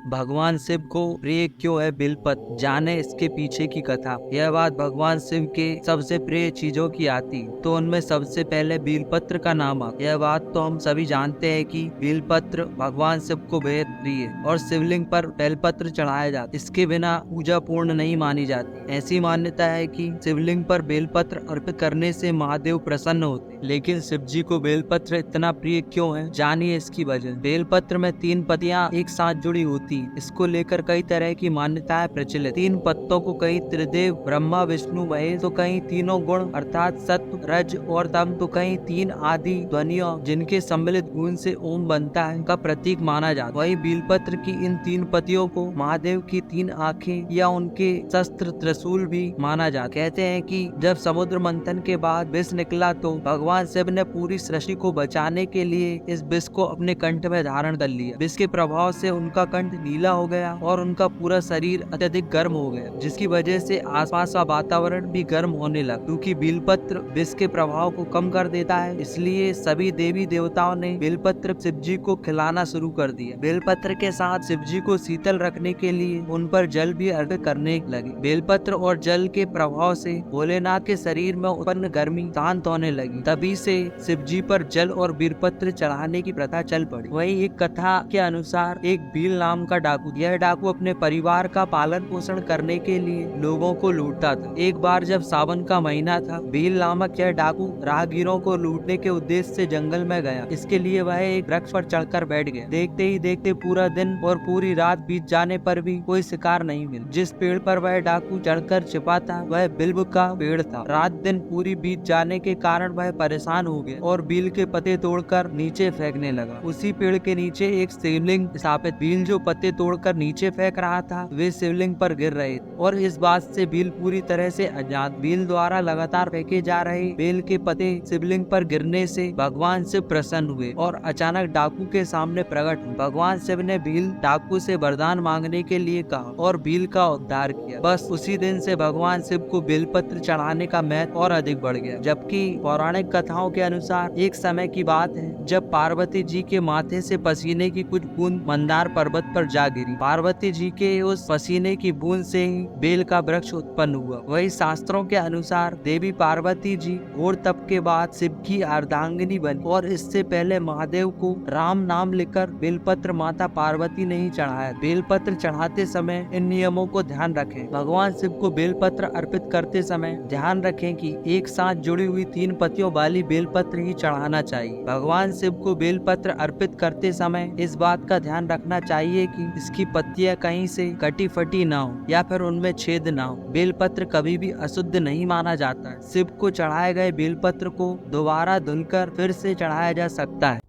भगवान शिव को प्रिय क्यों है बेलपत्र, जाने इसके पीछे की कथा। यह बात भगवान शिव के सबसे प्रिय चीजों की आती तो उनमें सबसे पहले बेलपत्र का नाम आता। यह बात तो हम सभी जानते हैं कि बेलपत्र भगवान शिव को बेहद प्रिय है और शिवलिंग पर बेलपत्र चढ़ाया जाता। इसके बिना पूजा पूर्ण नहीं मानी जाती। ऐसी मान्यता है कि शिवलिंग पर बेलपत्र अर्पित करने से महादेव प्रसन्न होते। लेकिन शिव जी को बेलपत्र इतना प्रिय क्यों है, जानिए इसकी वजह। बेलपत्र में 3 पत्तियां एक साथ जुड़ी होती, इसको लेकर कई तरह की मान्यताएं प्रचलित। 3 पत्तों को कहीं त्रिदेव ब्रह्मा विष्णु महेश, तो कहीं तीनों गुण अर्थात सत्व रज और तम, तो कहीं 3 आदि ध्वनियों जिनके सम्मिलित गुण से ओम बनता है का प्रतीक माना जाता। वही बेलपत्र की इन 3 पत्तियों को महादेव की 3 आंखें या उनके शस्त्र त्रिशूल भी माना जाता। कहते हैं कि जब समुद्र मंथन के बाद विष निकला तो भगवान शिव ने पूरी सृष्टि को बचाने के लिए इस विष को अपने कंठ में धारण कर लिया। विष के प्रभाव से उनका कंठ नीला हो गया और उनका पूरा शरीर अत्यधिक गर्म हो गया, जिसकी वजह से आसपास का वातावरण भी गर्म होने लगा। क्योंकि बेलपत्र विष के प्रभाव को कम कर देता है, इसलिए सभी देवी देवताओं ने बेलपत्र शिव जी को खिलाना शुरू कर दिया। बेलपत्र के साथ शिव जी को शीतल रखने के लिए उन पर जल भी अर्पित करने लगे। बेलपत्र और जल के प्रभाव से भोलेनाथ के शरीर में उत्पन्न गर्मी शांत होने लगी। तभी से शिव जी पर जल और बेलपत्र चढ़ाने की प्रथा चल पड़ी। वही एक कथा के अनुसार एक भील नाम का डाकू, यह डाकू अपने परिवार का पालन पोषण करने के लिए लोगों को लूटता था। एक बार जब सावन का महीना था, भील नामक यह डाकू राहगीरों को लूटने के उद्देश्य से जंगल में गया। इसके लिए वह एक वृक्ष पर चढ़कर बैठ गया। देखते ही देखते पूरा दिन और पूरी रात बीत जाने पर भी कोई शिकार नहीं मिला। जिस पेड़ पर वह डाकू चढ़कर छिपा था वह बिल्व का पेड़ था। रात दिन पूरी बीत जाने के कारण वह परेशान हो गया और बील के पत्ते तोड़कर नीचे फेंकने लगा। उसी पेड़ के नीचे एक शिवलिंग स्थापित। बील जो पत्ते तोड़कर नीचे फेंक रहा था वे शिवलिंग पर गिर रहे थे और इस बात से बील पूरी तरह से अज्ञात। बील द्वारा लगातार फेंके जा रहे बेल के पत्ते शिवलिंग पर गिरने से भगवान शिव प्रसन्न हुए और अचानक डाकू के सामने प्रकट हुए। भगवान शिव ने बील डाकू से वरदान मांगने के लिए कहा और बील का उद्धार किया। बस उसी दिन से भगवान शिव को बेलपत्र चढ़ाने का महत्व और अधिक बढ़ गया। जबकि पौराणिक कथाओं के अनुसार एक समय की बात है जब पार्वती जी के माथे से पसीने की कुछ बूंद मंदार पर्वत पर जा गिरी। पार्वती जी के उस पसीने की बूंद से ही बेल का वृक्ष उत्पन्न हुआ। वही शास्त्रों के अनुसार देवी पार्वती जी घोर तप के बाद शिव की अर्धांगिनी बनी और इससे पहले महादेव को राम नाम लेकर बेलपत्र माता पार्वती ने ही चढ़ाया। बेलपत्र चढ़ाते समय इन नियमों को ध्यान रखें। भगवान शिव को बेलपत्र अर्पित करते समय ध्यान रखें कि एक साथ जुड़ी हुई 3 पत्तियों वाली बेलपत्र ही चढ़ाना चाहिए। भगवान शिव को बेलपत्र अर्पित करते समय इस बात का ध्यान रखना चाहिए कि इसकी पत्तियां कहीं से कटी फटी ना हो या फिर उनमें छेद ना हो। बेलपत्र कभी भी अशुद्ध नहीं माना जाता है। शिव को चढ़ाए गए बेलपत्र को दोबारा धुलकर फिर से चढ़ाया जा सकता है।